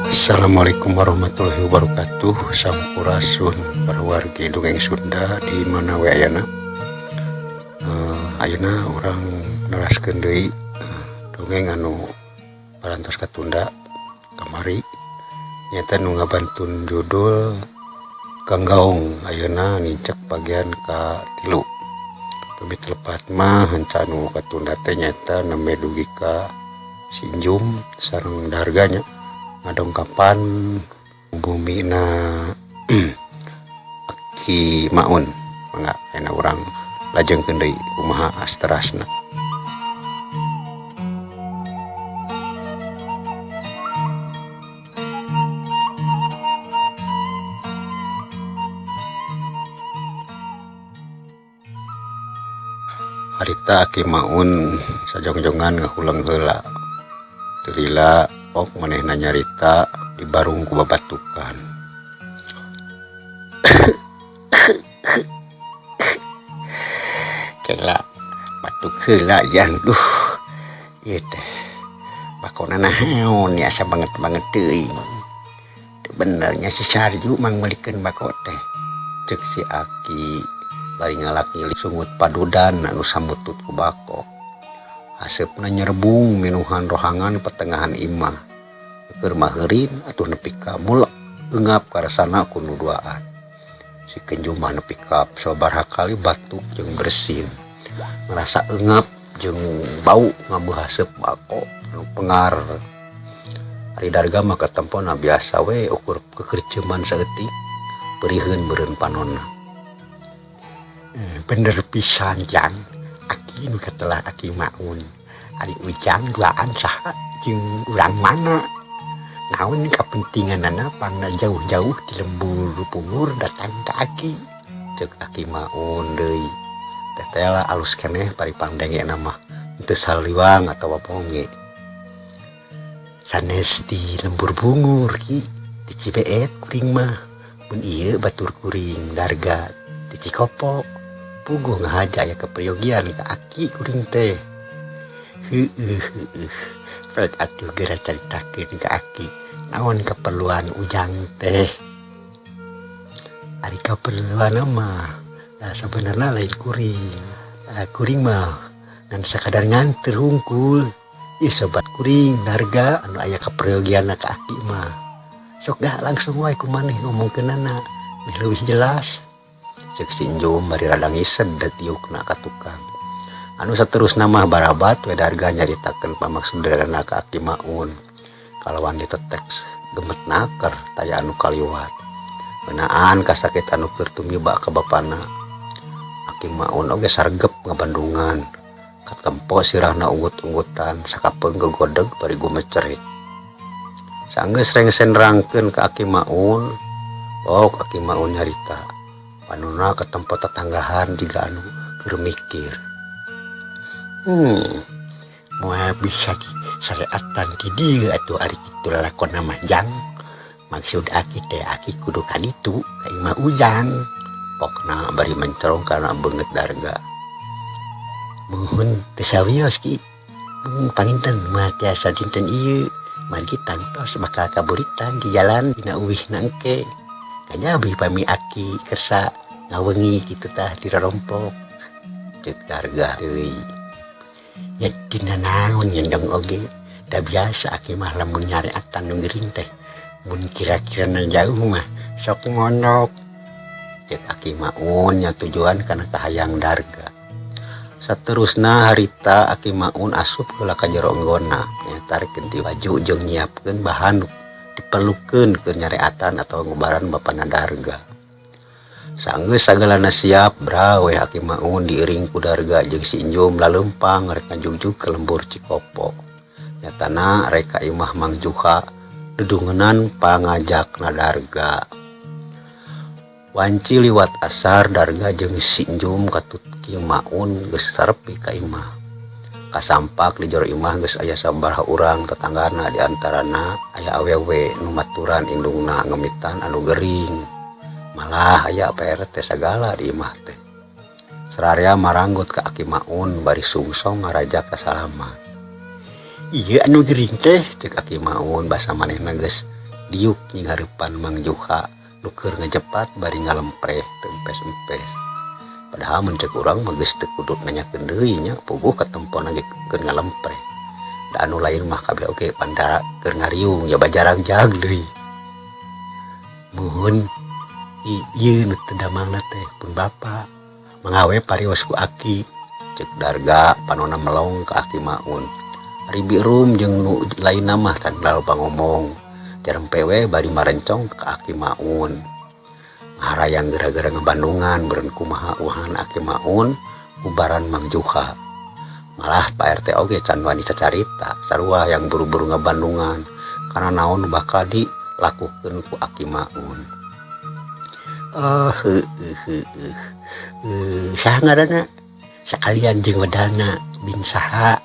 Assalamualaikum warahmatullahi wabarakatuh. Sampurasun para wargi dongeng Sunda di mana we ayana. Ayeuna urang neraskeun deui dongeng anu parantos katunda kamari nyata nu ngabantun judul Ganggaung. Ayeuna nincek bagian ka 3. Pamit lepat mah hanca anu katunda teh nyata neme dugi ka Sinjum sareng darganya ngadongkapan bumi na Aki Maun mangga enak urang lajengkeun deui kumaha astrasna. Harita Aki Maun sajong-jongan ngahulang heula teu lila pok manehna nyarita di barung ku babatukan. Kela batuk heula jang duh ieu teh bakona naon nya asa banget teuing. Teu benernya si Sarju mang meulikeun bako teh ceuk si Aki bari ngalaki sungut padudan anu samutut ku bako. Haseupna nyerbung minuhan rohangan pertengahan imah keur maheurin atuh nepi ka mulek eungap karasana ku nu duaan. Si Kenjuma nepi ka sabaraha kali batuk jeung bersin ngerasa eungap jeung bau ngambuh haseup bako anu pengar. Ari darga mah katempona biasa we ukur kekerceman saeutik beuriheun meureun panonna. Bener pisan jang Aki nu katelah Aki Maun. Ari ujang duaan saha jeung urang mana. Naon kapentinganana pangna jauh-jauh di lembur pungur datang ka Aki. Ceuk Aki Maun deui. Teh tela alus keneh paripandengena mah teu saliwang atawa ponge. Sanes di lembur bungur ki di Cibeet kuring mah. Mun ieu batur kuring darga di Cikopo. Puguh ngahaja aya keperyogian ka Aki kuring teh. Rek atuh geura caritakeun ka Aki naon keperluan ujang teh. Ari keperluan mah sabenerna lain kuring. Kuring mah ngan sakadar nganter hungkul. Ieu sobat kuring darga anu aya keperyogianna ka Aki mah. Sok gah langsung wae kumaneh ngomongkeunana meh leuwih jelas. Ceuk Sinjum bari rada ngised da tiukna ka tukang. Anu saterusna mah barabat we darga nyaritakeun pamaksudna ka Aki Maun. Kalawan ditetek gemet naker taya anu kaliwat. Beunaan kasakit anu keur tumiba ka bapana. Aki Maun oge sargep ngabandungan. Katempo sirahna unggut-unggutan sakapeung gegodeg bari gumecerek. Sanggeus rengsen nerangkeun ka Aki Maun, bok Aki Maun nyarita. Panonna ke tempat tetanggahan juga anu keur mikir. Moal bisa syariatan ti dieu atuh ari kitu lalakonna mah jang. Maksud Aki teh Aki kudu ka ditu ka imah ujang. Pokna bari mencerong kana beungeut darga. Muhun teu sawios ki. Panginten moal tiasa dinten ieu mari tangtos bakal kaburitan di jalan dina uwihna engke. Kanyabi pami Aki kersa ngawengi kitu tah di rarompok. Ceuk darga deui. Ya dina naon nyendong oge. Da biasa Aki mah lamun nyareatan nu geuring teh. Mun kira-kirana jauh mah sok mondok. Ceuk Aki Maun nya tujuan kana kahayang darga. Saterusna harita Aki Maun asup heula ka jero enggonna. Nya tarikeun ti baju jeung nyiapkeun bahan diperlukeun ke nyareatan atau ngubaran bapana darga. Sanggeus sagalana siap brawe Aki Maun diiring ku darga jeung Sinjum laleumpang rek ngajugjug ke lembur Cikopo. Nyatana rek ka imah Mang Juha dedungenan pangajakna darga. Wanci liwat asar darga jeung Sinjum katut Ki Maun geus sarepi ka imah. Kasampak di jero imah geus aya sabaraha urang tetanggana di antarana aya awewe nu maturan indungna ngemitan anu gering. Malah aya PRT sagala di imah teh. Sararea maranggut ka Aki Maun bari sungsong ngarajak kasalaman. Iya anu gering teh ceuk Aki Maun basa manehna geus diuk nying harepan Mang Juha nuker ngejepat bari ngalempreh tempes-empes. Padahal mencek urang mah geus teu kudu nanyakeun deui nya, puguh katempona ge keur ngalempreh. Da anu lain mah kabeh oge panda keur ngariung ya bajarang jag deui. Muhun ieu nu teu damangna teh pun bapa mangawe parios ku aki, cek darga panonna melong ka Aki Maun. Ari Birum jeung nu lainna mah tan loba ngomong, jarempe we bari marencong ka Aki Maun. Ngarayang gara-gara ngebandungan beureun kumaha uahan Aki Maun ubaran Mang Juha. Malah Pak RT oge can wani sacarita sarua yang buru-buru ngebandungan karena naon bakal dilakukeun ku Aki Maun. Saha ngaranna? Sakalian jeung wedana bin saha?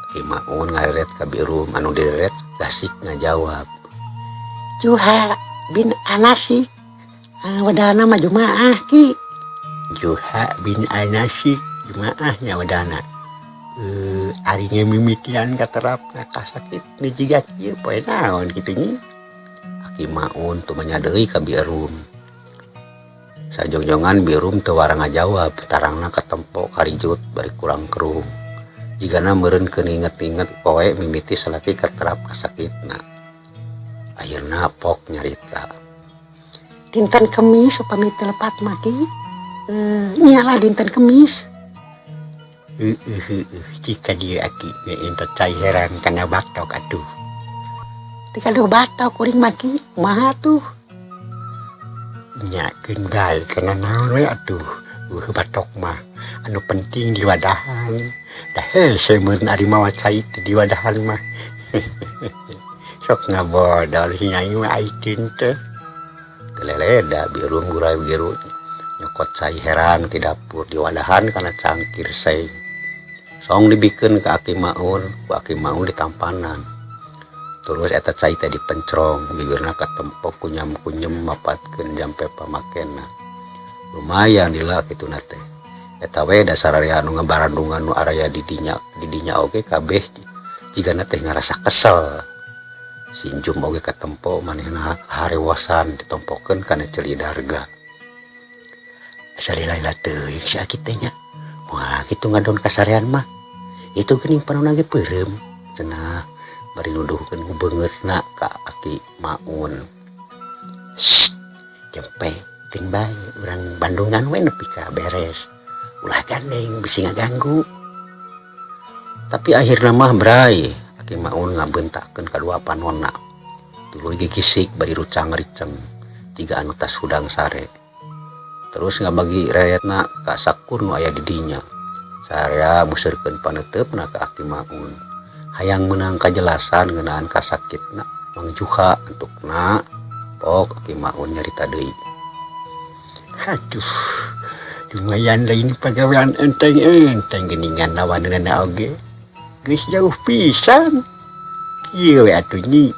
Aki Maun ngareret ka Birum anu direret gasik ngajawab. Juha bin Anasik. Wedana mah Jumaah ki. Juha bin Anasik Jumaahnya wedana. Ari mimitian katerapna kasakit nu jiga kieu poe naon kitu nya. Aki Maun teu manya deui ka Birum. Sajongjongan Birum teu wara ngajawab, tarangna katempo karijut bari kurang kerung. Jigana meureun keun inget-inget poe mimiti salaki katerap kasakitna. Akhirna pok nyarita. Dinten Kemis upami teu lepat maki. Nyalah dinten Kemis. Jika dia aki enta cai heran kana batok atuh. Tika lu batok kuring maki kumaha tuh? Nyakeun bae kana naon we atuh. Batok mah anu penting di wadahan. Dah hese meureun ari mawa cai di wadahan mah. Sok ngabodol si nyai mah aidin teh. Teleleda Birum gurai biru nyokot cai herang ti dapur di wadahan kana cangkir seng. Song dibikeun ka Aki Maun, ku Aki Maun ditampanan. Terus eta cai teh dipencrong, bibirna katempo kunyam-kunyem mapatkeun jampe pamakenna. Lumayan dila kituna teh. Eta we dasar area anu ngabarandungan nu araya di dinya oge kabeh jigana teh ngarasa kesel. Sinjum oge katempo manehna harewasan ditompokeun kana celi darga. Salila teuing si Aki teh nya. Wah, kitu ngadon kasarean mah. Itu geuning panonna ge peureum. Cenah bari nuduhkeun ku beungeutna ka Aki Maun. Jempe keun bae urang Bandungan we nepi ka beres. Ulah gandeng bisi ngaganggu. Tapi akhirna mah brai Aki Maun ngabeuntakeun kadua panonna. Tuluy gigisik bari rucang riceng. 3 anu tas hudang sare. Terus ngabagi reretna ka sakur nu aya di dinya. Sarea musirkeun paneutepna ka Aki Maun. Hayang meunang kajelasan ngeunaan kasakitna Mang Juha entukna pok Aki Maun nyarita deui. Aduh, lumayan lain pagawean enteng-enteng geuningan lawanna oge. Geus jauh pisan. Kieu we atuh nyi.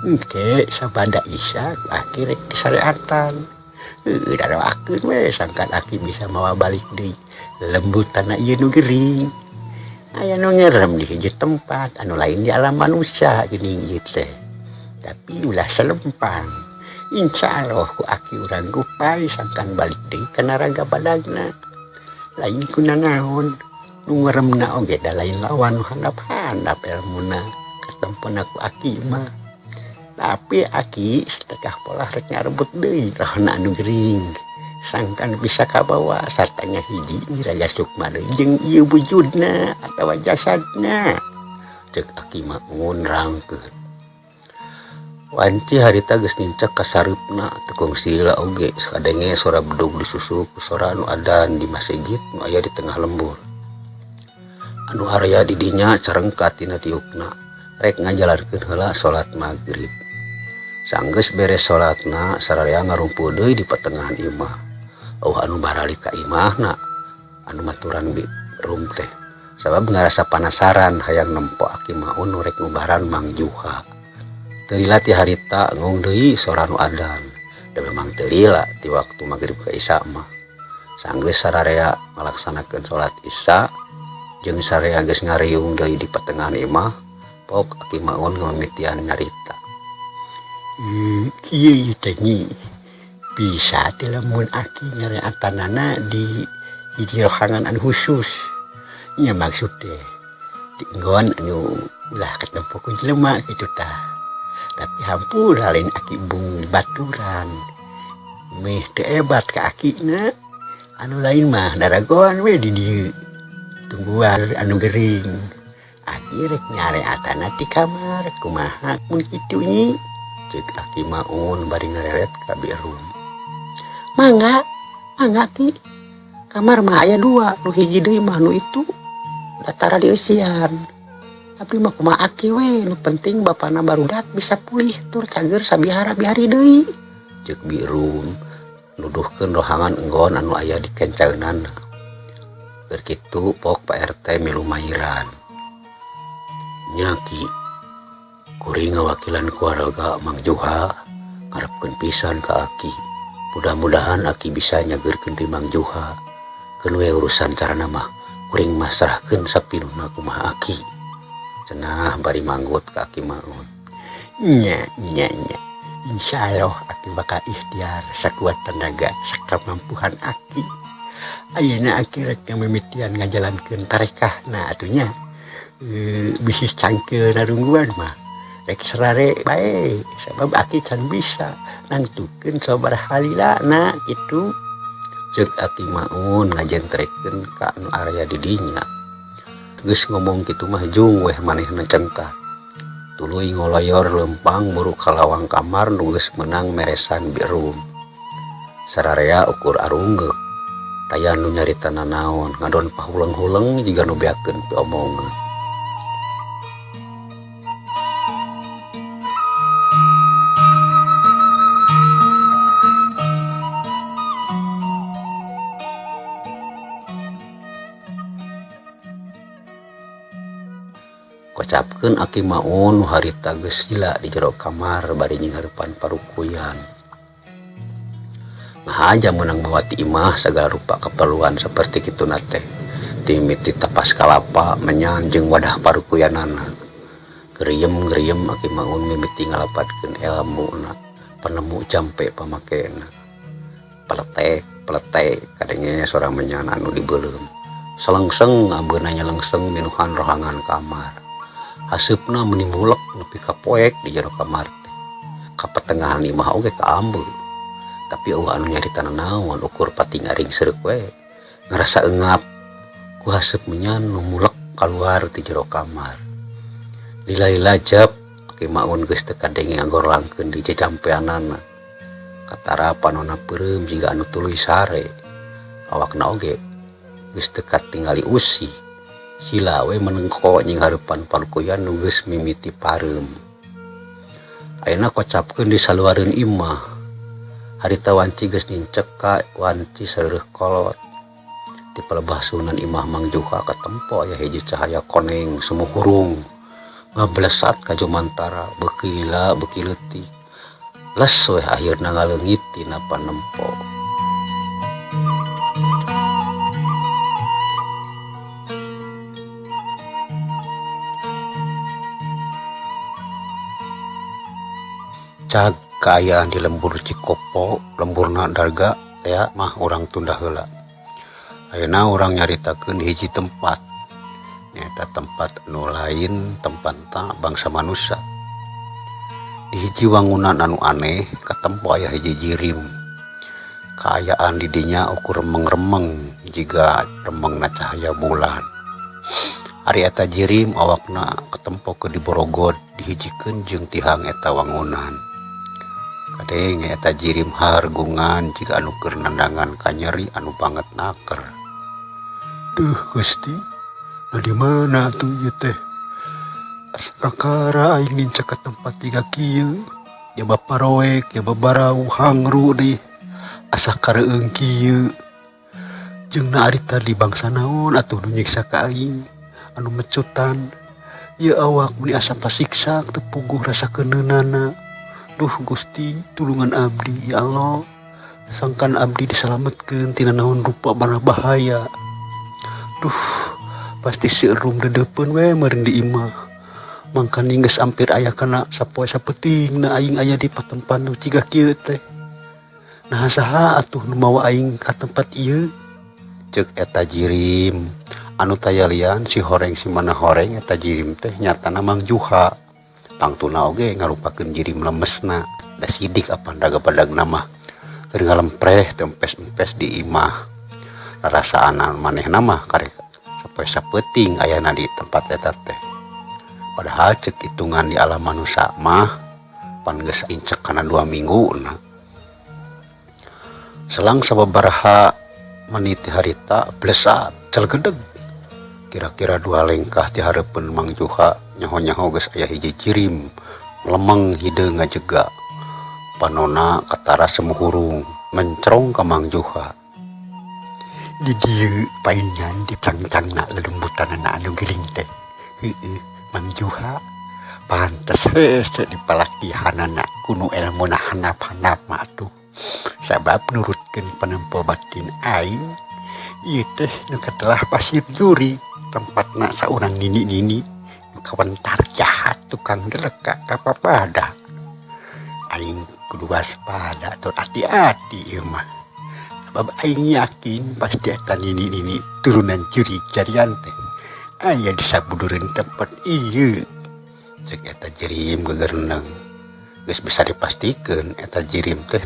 Engke sabada Isya akhir rek disareatan. Darawakeun we sangkan Aki bisa mawa balik deui lembut tanah ieu nu gering. Aya nu ngerem di hiji tempat, anu lain di alam manusia geuning ieu teh. Tapi ulah salempang. Insyaallah ku Aki urang gupay sangkan balik deui ka naraga badagna. Lain kunanaon nu ngeremna oge da lain lawan nu handap-handap elmuna katempona ku Aki mah. Tapi Aki sedekah pola rek ngarebut deui rohna anu gering. Sangkan bisa kabawa sartanya hiji Raga Sukma deui jeung ieu wujudna atawa jasadna. Cek Aki Maun rangkeun. Wanci harita geus nincek ka sareupna teu kongsi heula oge sakadenge sora bedug disusuk ku sora anu adan di masjid nu aya di tengah lembur. Anu araya di dinya carengkat tina tiupna rek ngajalankeun heula salat magrib. Sanggeus beres salatna sararea ngarumpu deui di pertengahan imah. Anu baralik ka imahna anu maturan Birum teh sabab ngarasa penasaran hayang nempo Aki Maun nu rek ngubaran Mang Juha. Teu lila ti harita ngong deui sora nu adan. Da memang teu lila ti waktu magrib ka Isya mah. Sanggeus sararea ngalaksanakeun salat Isya jeung sararea geus ngariung deui di pertengahan imah pok Aki Maun ngamimitian nyarita. Kieu tenyi bisa teh lamun aki nyariatanana di hiji rohangan anu khusus. Nya maksud teh di enggon anu ulah ketempo ku jelema kitu tah. Tapi hampura lain aki embung baturan. Meh teu ebat ka akina. Anu lain mah daragoan we di dieu. Tungguan anu gering. Aki rek nyareatana di kamar kumaha mun kitu nyi. Ceuk aki maun bari ngareret ka birum. Mangga ki. Kamar mah aya 2, nu hiji deui mah nu itu datara di eusian. Tapi mah kumaha aki we, nu penting bapana barudak bisa pulih tur cager sabihara-bihari deui. Ceuk birum nuduhkeun rohangan enggon anu aya di kencaeunan. Keur kitu pok Pak RT milu mairan. Nya Ki, kuring ngawakilan keluarga Mang Juha ngarepkeun pisan ka aki. Mudah-mudahan aki bisa nyageurkeun di Mang Juha. Keun we urusan carana mah kuring mah serahkeun sapinuna kumaha aki. Cenah bari manggut ka aki maun. Nya. Insyaallah aki bakal ikhtiar sakuat tenaga sakamampuhan aki. Ayeuna aki rek mimitian ngajalankeun tarekahna atunya. Bisnis cangkeun narungguan mah rek serare bae sabab aki can bisa nantukeun sabaraha halilana kitu. Ceuk aki maun ngajentrekeun ka anu area di dinya. Geus ngomong kitu mah jung weh manehna cengkat. Tuluy ngoloyor lempang buru kalawang kamar nu geus meunang meresan birum. Sararea ukur arunggeuk. Taya nu nyaritana naon ngadon pahuleng-huleng jiga nu beakeun piomongeun. Kocapkeun aki maun nu harita geus sila di jero kamar bari nyinghareupan parukuyan. Ngahaja meunang bawa ti imah sagala rupa keperluan seperti kitu teh. Ti mimiti tapas kalapa menyan jeung wadah parukuyanana. Geriem aki maun mimiti ngalapatkeun elmuna penemu jampe pamakena. Peletek kadenge sorang menyan anu dibeulem. Selengseng ambeuna nyelengseng minuhan rohangan kamar. Haseupna meuni mulek nepi ka poek di jero kamar teh. Ka patengahan imah oge ka ambeu. Tapi eueuh anu nyaritana naon ukur pati ngaring seureuk we. Ngarasa eungap ku haseup menyan nu mulek kaluar ti jero kamar. Lila-lila jab aki maun geus teu kadenge anggorlangkeun di jajampeanana. Katara panonna peureum jiga anu tuluy sare. Awakna oge geus teu katingali usi. Sila we menengko nyinghareupan parukuyan nu geus mimiti pareum. Ayeuna kocapkeun di saluareun imah. Harita wanci geus nincek ka wanci sareureuh kolot. Di palebah sunan imah Mang Juha katempo aya hiji cahaya koneng semu hurung. Ngablesat ka jumantara beuki leutik. Les we akhirna ngaleungit tina panempo. Cag kaayaan di lembur Cikopo, lemburna darga ya mah urang tunda heula. Ayeuna urang nyaritakeun di hiji tempat. Nyaeta tempat anu lain tempatna bangsa manusia. Di hiji wangunan anu aneh katempo aya hiji jirim. Kaayaan di dinya ukur remeng-remeng jiga remengna cahaya bulan. Ari eta jirim awakna katempo ke diborogod dihijikeun jeung tihang eta wangunan. Kadeng eta jirim hargungan jika anu keur nandangan ka nyeri anu banget naker. Duh Gusti, di mana tuh ieu teh? Kakara aing nincek ka tempat tiga kieu. Ya baparoek, ya babarau hangru deui. Asa kareueung kieu. Jeung ari tadi bangsa naon atuh nu nyiksa ka aing anu mecutan. Ya awak meni asa pasiksa teu puguh rasa keuneunana. Duh Gusti, tulungan abdi ya Allah. Sangkan abdi diselametkeun tina naon rupa bana bahaya. Duh, pasti seurum dedeupeun we meureun di imah. mangkani geus ampir aya kana sapoe sapeting na aing aya di patempan nu ciga kieu teh. Nah saha atuh nu mawa aing ka tempat ieu? Ceuk eta Jirim. Anu tayalian si horeng si mana horeng eta Jirim teh nyatana Mang Juha. Tangtuna oge ngarupakeun Jirim lemesna. Da sidik apa daga-badag nama. Keur ngalempreh tempes-empes di imah. Rasaanan manehna mah karek sapoe sapeting ayana di tempat eta teh. Padahal cek hitungan di alam manusia mah pan geus incek kana 2 minggu na. Selang sababaraha menit harita blesat celgedeg. Kira-kira 2 lengkah ti hareupeun Mang Juha nyaho-nyaho geus aya hiji Jirim lemeng hideung ngajega. Panona katara semuhurung mencrong ka Mang Juha. Di dieu paingan di cangcangna lelembutanna anu geuling teh. Heueuh Mang Juha pantes hese dipalakihanana kuno ilmuna handap-handap mah atuh. Sabab nurutkeun panempo batin aing ieu teh nu katelah pasir juri tempatna saurang nini-nini kawentar jahat tukang dereka ka papada. Aing kudu waspada tur hati-hati ieu mah. Sabab aing yakin pasti eta nini-nini turunan juri jarian teh aya di sabudureun tempat ieu. Cek eta Jirim gegereneng. Geus bisa dipastikeun eta Jirim teh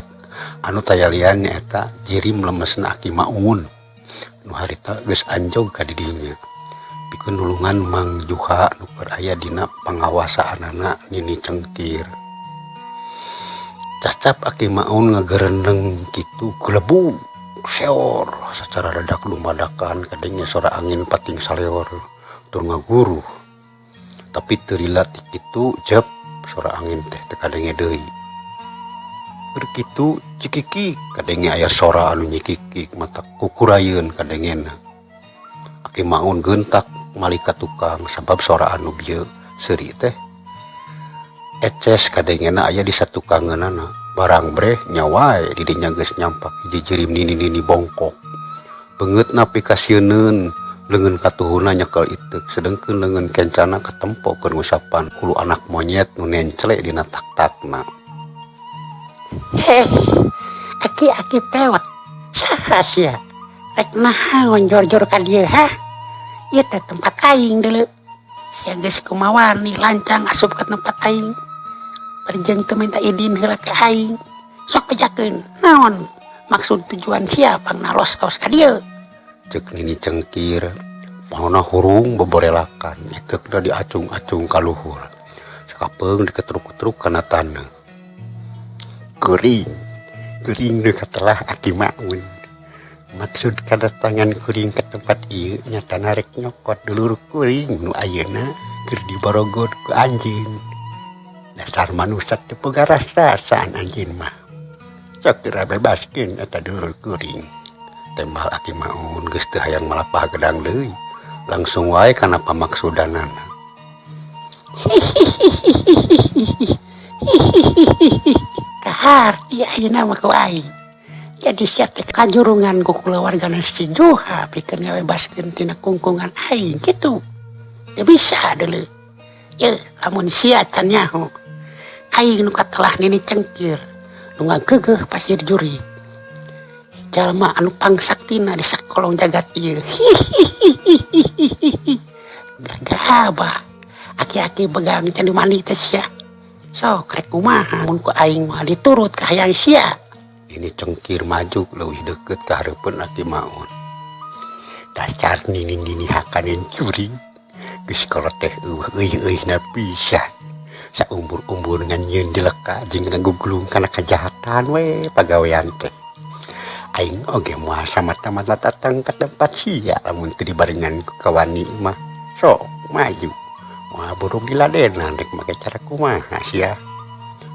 anu tayalian eta Jirim lemesna Aki Maun. Nu harita geus anjog ka di dinya. Pikeun nulungan Mang Juha nu keur aya dina pangawasaanana Nini Cengkir. Cacap Aki Maun ngagereneng kitu gelebu seor secara dadak lumadakan kadenge sora angin pating saleor tur ngaguruh. Tapi teu rilat kitu jep sora angin teh teu kadenge deui. Keur kitu cikiki kadenge aya sora anu nyikikik mata kukurayeun kadengena. Aki Maun geuntak malika tukang sabab sora anu bieu seuri teh eces kadengena aya di satukangeunana. Barang breh nyawae di dinya geus nyampak hiji Jirim nini-nini bongkok. Beungeutna pikasieun leungeun katuhuna nyekel iteuk sedengkeun leungeun kencana katempo keur ngusapan hulu anak monyet nu nencele dina tak-takna. Heh, aki pewet. Saha sia? Rek naon jor-jor ka dieu ha? Ieu teh tempat aing deuleu. Sia geus kumawani lancang asup ka tempat aing. Perjeng teu minta izin heula ka aing. Sok bejakeun naon maksud tujuan sia pangna los-los ka dieu? Cek Nini Cengkir panonna hurung beborelakan iteukna diacung-acung ka luhur. Sakapeung diketruk-ketruk kana taneuh. Kuring nu katelah Aki Maun. Maksud kedatangan kuring ke tempat ieu nyatana rek nyokot dulur kuring nu ayeuna keur diborogod ku anjeun. Dasar manusia teu boga rasaan anjeun mah. Sok dirabebaskeun eta dulur kuring. Tembal Aki Maun geus teu hayang malapah gedang deui. Langsung wae kana pamaksudanana. Kaharti ayeuna mah ku aing. Jadi sia teh kajurungan ku kulawargana si Juha pikeun ngabebaskeun tina kungkungan aing kitu. Teu bisa deuleu. Ye lamun sia can nyaho. Aing nu katelah Nini Cengkir nu ngageugeuh pasir juri. Jalma anu pangsaktina di sakolong jagat ieu. Gagabah. Aki-aki begang can mandi teh sia. Sok rek kumaha mun ku aing mah diturut ka hayang sia. Ini Cengkir maju leuwih deukeut ka hareupeun Aki Maun. Dasar nini-nini hakaneun curing. Geus kolot teh eueuh-eueuhna pisan. Saumbur-umbur ngan nyeun dileka jeung ngagugulung kana kajahatan we pagawean teh. Aing oge moal samata-mata datang ka tempat sia lamun teu dibarengan ku kawani mah. Sok maju. Moal burung diladenan rek make cara kumaha sia.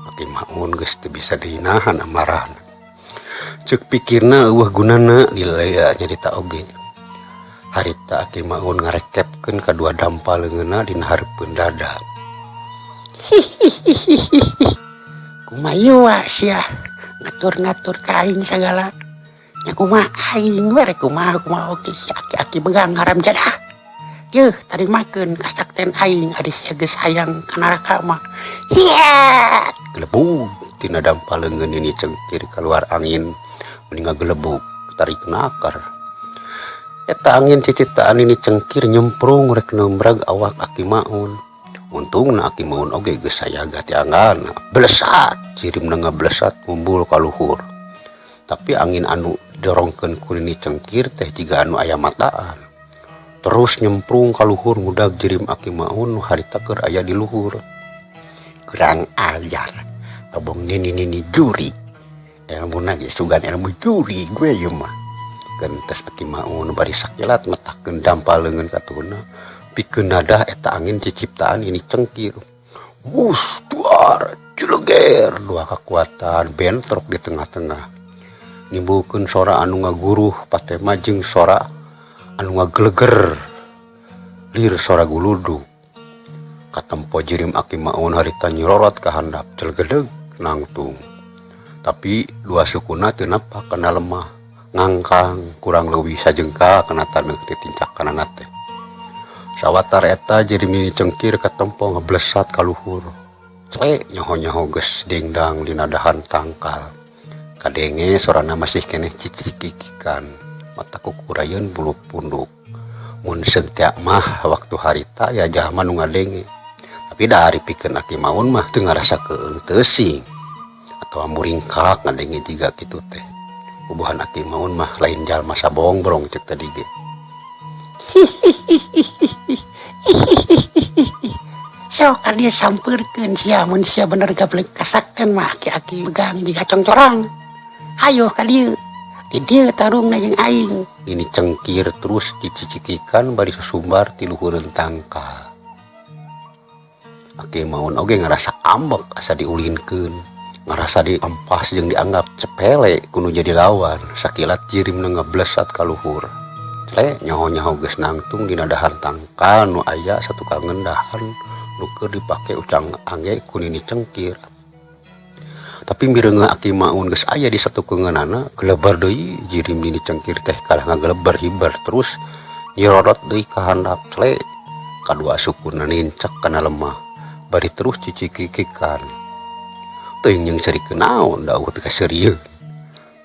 Aki Maun geus teu bisa dinahan amarahna. Ceuk pikirna eueuh gunana dilea nyarita oge. Harita Aki Maun ngarekepkeun kadua dampal leungeunna dina hareupeun dada. Kumaha sia ngatur-ngatur ka aing sagala. Nya kumaha aing we rek kumaha oge si aki-aki begang haram jadah. Yeuh tarimakeun kasakten aing ari sia geus hayang ka neraka mah. Hiat gelebug tina dampaleungeun ini cengkir keluar angin mending ngagelebug tarik nakar. Eta angin ciciptaan ini cengkir nyemprung rek nembrag awak Aki Maun. Untungna Aki Maun oge geus sayaga ti anggana. Blesat jirimna ngablesat ngumbul ka luhur. Tapi angin anu dorongkeun ku ini cengkir teh jiga anu aya mataan. Terus nyemprung ka luhur ngudag jirim Aki Maun nu harita keur aya di luhur. Kurang ajar. Abong nini juri. Elmuna ge sugan ilmu juri gue ieu mah. Gentes Aki Maun bari sakilat metakeun dampaleungeun ka tuhuna. Pikeun nadah eta angin ciciptaan ini cengkir. Wus duar cileger dua kekuatan bentrok di tengah-tengah. Nimbulkeun sora anu ngaguruh patema jeung sora anu ngageleger lir sora guludug. Katempo jirim Aki Maun harita nyirorot ka handap celegedeg nangtung. Tapi dua sukuna teu napak kana lemah ngangkang kurang leuwih sajengkal kana taneuh ti tincak kanana teh. Sawatar eta jirim ini cengkir katempo ngeblesat ka luhur. Cek nyaho-nyaho geus dengdang dina dahan tangkal. Kadenge sorana masih keneh cicikikikan. Mata kukurayeun bulu punduk. Mun seungtea mah waktu harita ya jalma nu ngadenge. Tapi dari pikeun Aki Maun mah teu ngarasa keung teusing. Atawa muringkak ngadenge jiga kitu teh. Ubuhan Aki Maun mah lain jalma sabongrong cek tadi ge. Sok dia sampeurkeun sia mun sia bener gablek kasakten mah aki-aki begang jiga congcorang. Hayo ka dieu. Di dieu tarungna jeung aing. Ini cengkir terus dicicikikan bari sesumbar ti luhureun tangkal. Aki Maun oge ngarasa ambek asa diulinkeun. Ngarasa diampas jeung dianggap cepele kudu jadi lawan. Sakilat jirimna ngablesat ka luhur. Cele nyaho-nyaho geus nangtung dina dahan tangkal nu aya satukang ngendahan nu keur dipake ucang angge ku nini cengkir. Tapi mireungeun Aki Maun geus aya di satukeungeunana gelebar deui jirim nini cengkir teh kalah ngagelebar hibar terus nyirorot deui ka handap. Cele kadua sukuna nincak kana lemah bari terus cicikikikan. Teuing jeung serikeun naon dawuh pika serieuh.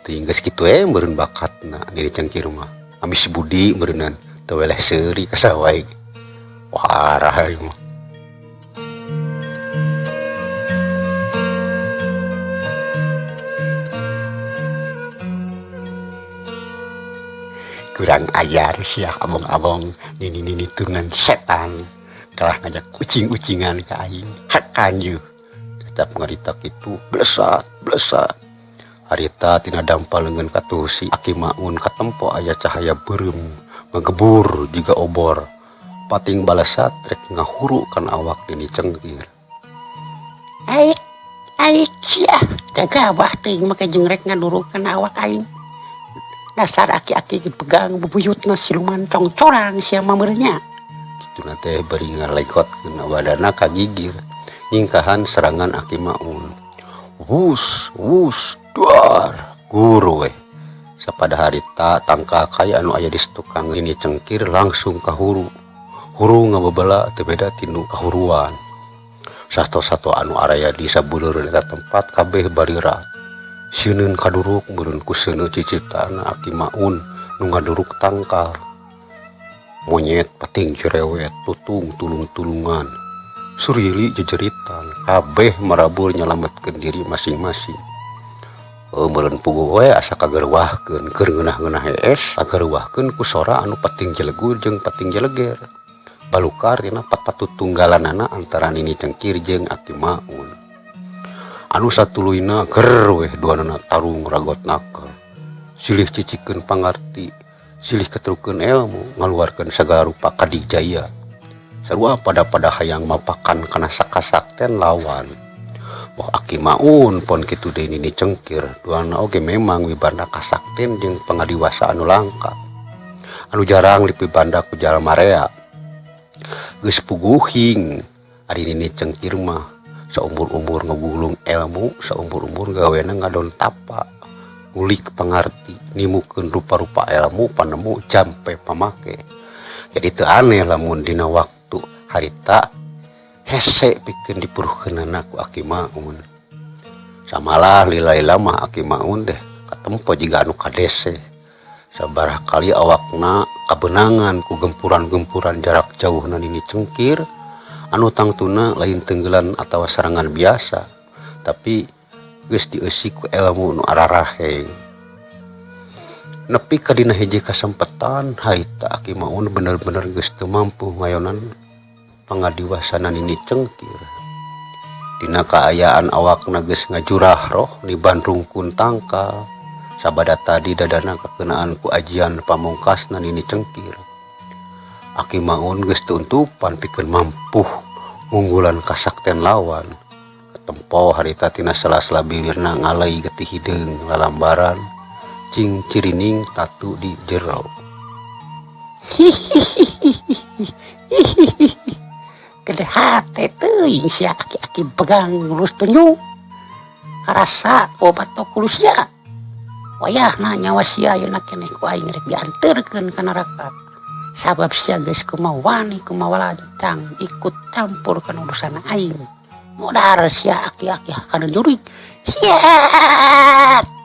Teuing geus kitu meureun bakatna nini cengkir mah. Amis budi meureunnan teu weleh seuri ka sawae. Warah ieu mah. Kurang ajar sia abong-abong nini tunan setan kalah ngajak kucing-kucingan ka aing hakan yeuh. Tetap ngarita kitu blesat. Harita tina dampaleungeun katuh si Aki Maun katempo aya cahaya beureum ngagebur jiga obor. Pating balesat rek ngahuru kana awak nini cengkir. Aik sia gagabah teuing make jeung rek ngaduruk kana awak aing. Dasar aki-aki dipegang bubuyutna siluman congcorang sia mameurnya. Kituna teh bari ngaleikotkeun wadana ka gigir nyingkahan serangan Aki Maun. Wus duar guru we. Sapada harita tangka kaya anu aya di tukang ini cengkir langsung kahuru. Huru ngababala teu beda tinu kahuruan. Sato-sato anu araya di sabuleureun eta tempat kabeh barirat. Sieun kaduruk meureun ku seuneu ciciptaan Aki Maun nu ngaduruk tangkal. Monyet pating cerewet tutung tulung-tulungan. Surili jejeritan kabeh marabur nyalametkeun diri masing-masing. Meureun puguh we asa kagerwahkeun keur ngeunah-ngeunah hees kagerwahkeun ku sora anu pating jelegur jeung pating jeleger. Balukar tina patpatutunggalanana antara nini cengkir jeung Aki Maun. Anu satuluina ger weh duanana tarung ragot nakal. Silih cicikeun pangarti, silih ketrukeun ilmu, ngaluarkeun sagala rupa kadijaya. Sarua pada hayang mapakan kana sakasakten lawan. Wah Aki Maun pon kitu deui nini cengkir, duana oge memang wibanda kasakten jeung pangadiwasa anu langka. Anu jarang dipibanda ku jalma rea. Geus puguhing ari nini cengkir mah saumur-umur ngagulung ilmu, saumur-umur gawena ngadon tapa, ngulik pangarti, nimukeun rupa-rupa ilmu panemu jampe pamake. Jadi teu aneh lamun dina waktu harita hese pikeun dipuruhkeunana ku Aki Maun. Samalah lila-lila mah Aki Maun teh katempo jiga anu kadese. Sabaraha kali awakna kabenangan ku gempuran-gempuran jarak jauh na nini cengkir anu tangtuna lain tenggelan atawa serangan biasa tapi geus dieusi ku ilmu nu araraheng. Nepi ka dina hiji kasempetan haita Aki Maun bener-bener geus teu mampu ngayonan pangadiwasanan nini cengkir. Dina kaayaan awakna geus ngajurah roh di Bandung Kuntangka sabada tadi dadana kakenaan ku ajian pamungkasna nini cengkir. Aki Maun geus teu untupan pikeun mampu ngunggulan kasakten lawan. Katempo harita tina sela-sela bibirna ngalai getih hideung lalambaran cing cirining tatu di jero. Gede hate teuing sia aki-aki pegang lulus tunyu. Karasa obat tokulusnya. Wayahna nyawa sia yeuna keneh ku aing rek dianterkeun ka neraka. Sabab sia geus kumaha wani kumaha lancang ikut campur kana urusan aing. Modar sia aki-aki kana jurig. Hiat.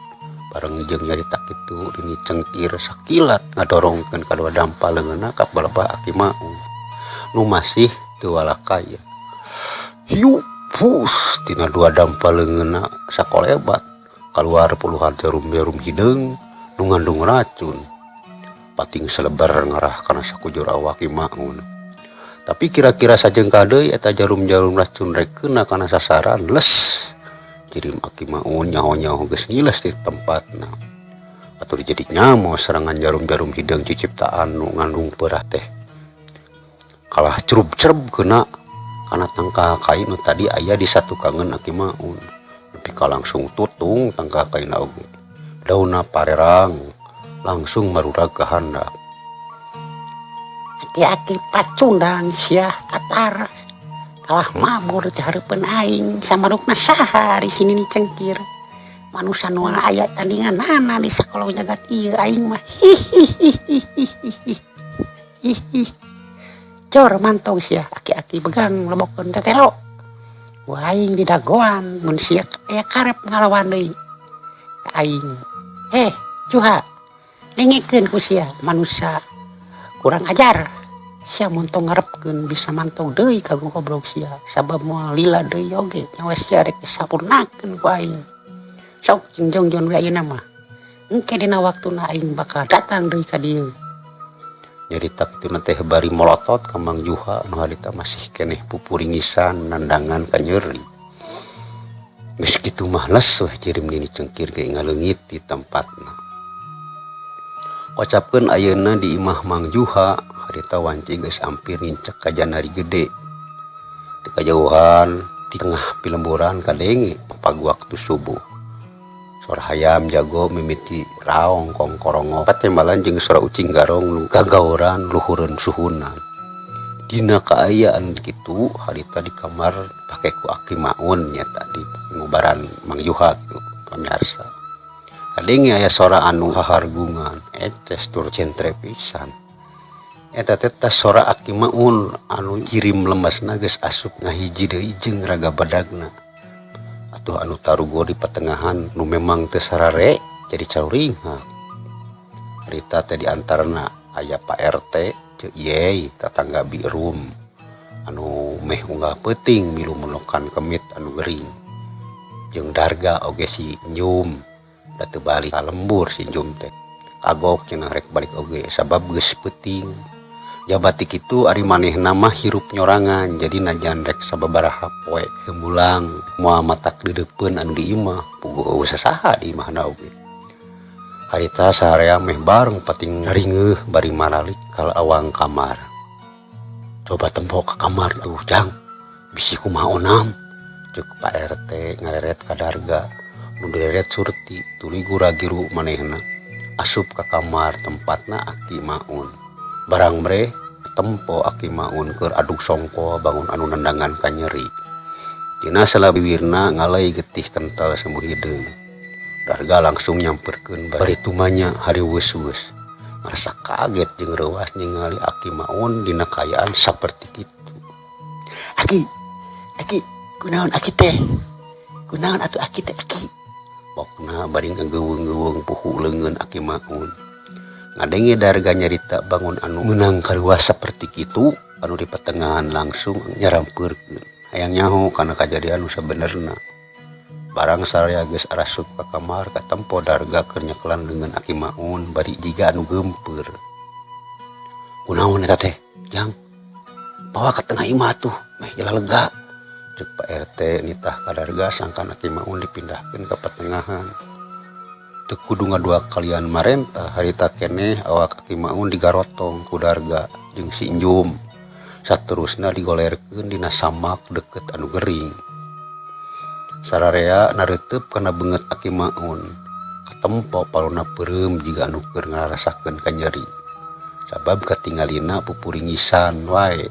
Bareng jeung nyarita kitu dini cengkir sakilat ngadorongkeun kadua dampal leungeunna ka baleba Aki Maun. Nu masih teu walakaya. Hiu pus tina dua dampal leungeunna sakolebat. Keluar puluhan jarum-jarum hideung nu ngandung racun. Pating selebar ngarah kana sakujur awak Aki Maun. Tapi kira-kira sajengka deui eta jarum-jarum racun rek keuna kana sasaran les. Jirim Aki Maun nyaho-nyaho geus ngiles di tempatna. Atuh jadi nyamo serangan jarum-jarum hideung ciciptaan nu ngandung peurah teh. Kalah cerub-cerub keuna kana tangka kain nu tadi aya di satukangeun Aki Maun. Pika langsung tutung tangka kaina oge. Daunna parerang langsung marurag ka handap. Aki-aki pacundang sia atar. Kalah mabur teh hareupeun aing samarukna saha di sini ni cengkir. Manusia nu aya tandinganana di sakola jagat ieu aing mah. Cor mantong sia aki-aki begang lebokeun tetelo. Aing di dagoan mun sia aya karep ngalawan deui ka aing. Juha nengikeun ku sia manusia kurang ajar. Sia mun tong ngarepkeun bisa mantong deui ka goblok sia sabab moal lila deui oge nyawa sia rek disapurnakeun ku aing. Sok jong-jong we ayeuna mah. Engke dina waktuna aing bakal datang deui ka dieu. Nyarita kitu teh bari molotot ka Mang Juha nu harita masih keneh pupuringisan nandangan ka nyeri. Geus kitu mah les weh jirim nini cengkir ge ngaleungit di tempatna. Kocapkeun ayeuna di imah Mang Juha harita wanci geus hampir ngincek ka Janari Gede. Di kajauhan di tengah pilemburan kadenge pag waktu subuh. Suara hayam jago mimiti raong kongkorongo patembalan jeung suara ucing garong nu gagaoran luhureun suhunan. Dina kaayaan kitu harita di kamar pake ku Aki Maun nya tadi ngubaran Mang Juha kitu pamirsa. Kadenge aya suara anu hahargungan etes tur centre pisan. Eta teh suara Aki Maun anu kirim lemesna geus asup ngahiji deui jeung raga badagna. Atuh anu tarugo di pertengahan nu memang teu sarare jadi caruringhak. Harita teh di antarna aya Pak RT ceu Yey tatangga Birum anu meh unggah peuting milu melokan kemit anu gering. Jeung Darga oge si Njum da teu balik ka lembur si Njum teh. Kagok cenah rek balik oge sabab geus peuting. Jabati kitu ari manehna mah hirup nyorangan jadi najan rek sababaraha poe teumbulang moal matak deudeupeun anu di imah puguh eueuh sasaha di imahna oge. Harita saharea meh bareng pating ringeuh bari maralik ka awang kamar. Coba tempo ka kamar tuh Jang. Bisi kumaha onam. Ceuk Pak RT ngareret ka Darga. Nu direret surti tuluy gura-giru manehna asup ka kamar tempatna Aki Maun. Barang mere tempo Aki Maun keur aduk songko bangun anu nandangan ka nyeri. Dina salabibirna ngalai getih kental semu hideung. Darga langsung nyamperkeun bari tumanya hari weus-weus. merasa kaget jeung reuas ningali Aki Maun dina kaayaan saperti kitu. Aki, kunaon Aki teh? Kunaon atuh Aki teh Aki? Pokna bari ngageuweung-geuweung puhu leungeun Aki Maun. Ngadenge Darga nyarita bangun anu meunang karuas saperti kitu, anu di pertengahan langsung nyarampeurkeun. Hayang nyaho kana kajadian anu sabenerna. Barang saraya geus arasup ka kamar katempo Darga keur nyekelan leungeun Aki Maun bari jiga anu geumpeur. Kunaon eta teh? Jang. Bawa ka tengah imah tuh, meh jala lega. Cek Pak RT nitah ka Darga sangkan Aki Maun dipindahkeun ka pertengahan. Teu kudu ngadua kalian marentah harita keneh awak Aki Maun digarotong ku Darga jeung si Injum. Saterusna digolerkeun dina samak deket anu gering. Sararea nareuteup kana beungeut Aki Maun. Katempo paluna peureum jiga anu keur ngarasakeun ka nyeri. Sabab katingalina pupuringisan wae.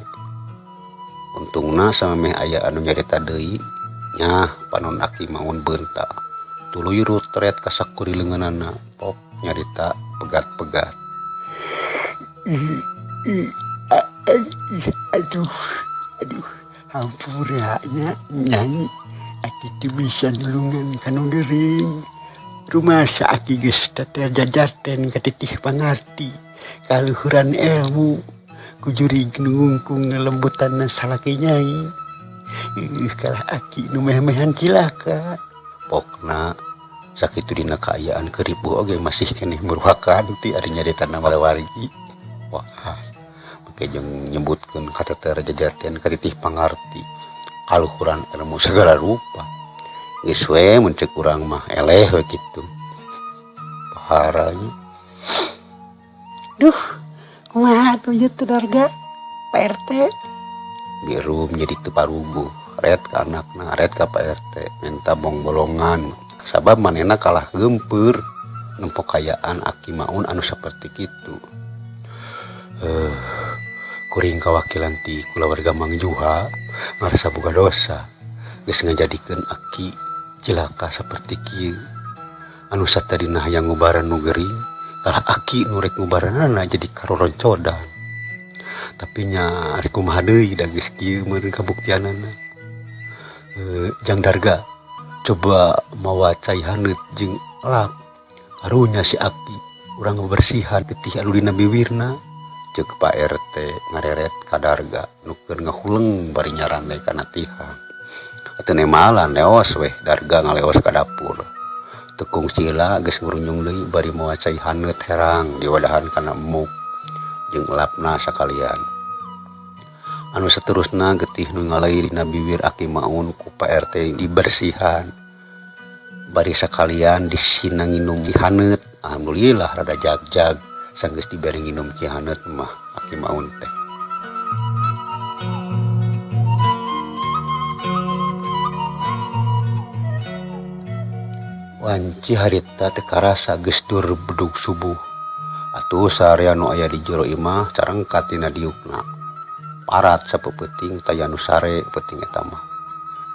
Untungna samemeh aya anu nyarita deui, nyah panon Aki Maun beunta. Tuluy rutret ka sakuri leungeunana, pok nyarita pegat-pegat. Aduh, hampuranya nyang Aki teu bisa nulungan kanu gering. Rumasa Aki geus teter jajaten katitih pangarti, kaluhuran ilmu, kujurig nungkung ngelembutan salaki nyai. Kalah Aki nu meh-mehan cilaka. Pokna sakitu dina kaayaan keribu oge masih keneh meruhakan ti ari nyarita wargi. Wah, make jeung nyebutkeun kateter jajaten katitih pangarti, kaluhuran ilmu segala rupa. Geus we mun ceuk urang mah eleh we kitu. Paharanya. Duh, kumaha atuh ieu teh Darga? Pak RT. Birum jadi teu paruguh. Red ka anakna, red ka Pak RT minta bong-bolongan. Sabab manehna kalah geumpeur nempo kayaan Aki Maun anu saperti kitu. Kuring kawakilan ti kulawarga Mang Juha ngarasa boga dosa geus ngajadikeun Aki cilaka saperti kieu. Anu satadina hayang ngubaran nu gering, kalah Aki nu rek ngubaranana jadi karoroncodan. Tapi nya ari kumaha deui da geus kieu meureun kabuktianana. Jang Darga, coba mawa cai haneut jeung lap karunya si Aki urang bersihan getih anu dina bibirna. Ceuk Pak RT ngareret ka Darga nu keur ngahuleng bari nyaranai kana tihang. Atuh nemalan neos weh Darga ngaleos ka dapur. Tekung sila geus ngurunyung deui bari mawa cai haneut herang diwadahan kana emuk jeung lapna sakalian. Anu saterusna getih nu ngalai dina bibir Aki Maun ku Pak RT dibersihan. Bari sakalian disina nginum ci haneut. Alhamdulillah rada jag-jag sanggeus dibere nginum ci haneut mah Aki Maun teh. Wanci harita teh karasa geus dur bedug subuh. Atuh saarea nu aya di jero imah carengkat tina diukna. Parat sapeuting taya nu sare peuting eta mah.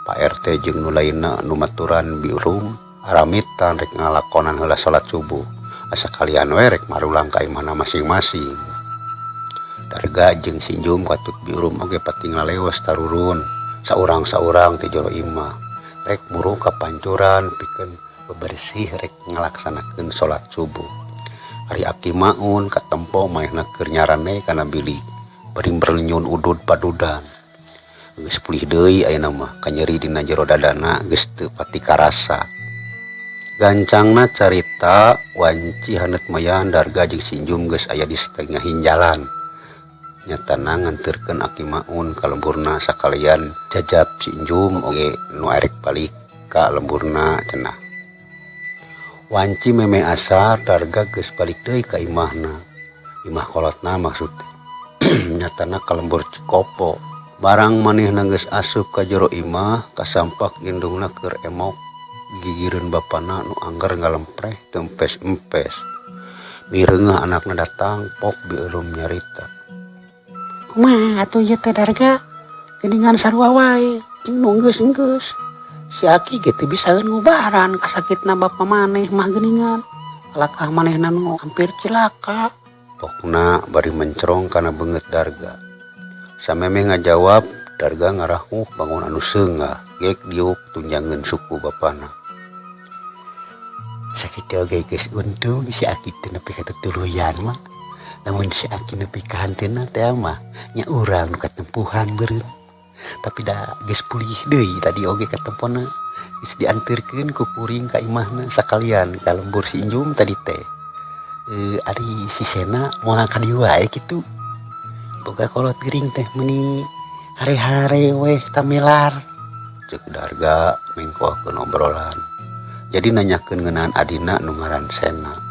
Pak RT jeung nu lainna nu maturan birum aramitan rek ngalakonan heula salat subuh. Asa kalian we rek marulang ka imahna masing-masing. Darga jeung Sinjum katut birum oge pating laleos tarurun saurang-saurang ti jero imah. Rek muru ka pancuran pikeun bebersih rek ngalaksanakeun salat subuh. Ari Aki Maun katempo manehna keur nyaranai kana bilik. Bari berlenyun udud padudan. Geus pulih deui ayeuna mah kanyeri dina jero dadana geus teu pati karasa. Gancangna carita wanci haneut mayan Darga jeung Sinjum geus aya di satengahin jalan. Nyatana nganterkeun Aki Maun ka lemburna sakalian jajab Sinjum oge nu arek balik ka lemburna cenah. Wanci memeh asar Darga geus balik deui ka imahna. Imah kolotna maksudna. Nyatana ka lembur Cikopo. Barang manehna geus asup ka jero imah kasampak indungna keur emok gigireun bapana nu angger ngalempreh teu empes-empes. Mireungeuh anakna datang pok bieureum nyarita. Kumaha atuh ieu teh Darga? Geuningan sarua wae jeung nu geus-geus. Si Aki ge teu bisaeun ngubaran kasakitna bapa maneh mah geuningan. Kalakah manehna nu hampir cilaka. Pokna bari mencerong kana beungeut Darga. Sameme ngajawab, Darga ngarahuh bangun anu seungah, gek diuk tunjangeun suku bapana. Sakitu oge geus untung si Aki teu nepi ka tutuluyan mah. Lamun si Aki nepi ka hanteunna teh mah nya urang nu katempuhan beureum. Tapi da geus pulih deui tadi oge katemponna geus dianteurkeun ku kuring ka imahna sakalian ka lembur si Injum tadi teh. Ari si Sena moal ka dieu wae kitu. Boga kolot gering teh meuni hare-hare weh tamelar. Ceuk Darga mengkoakeun obrolan. Jadi nanyakeun ngeunaan adina nu ngaran Sena.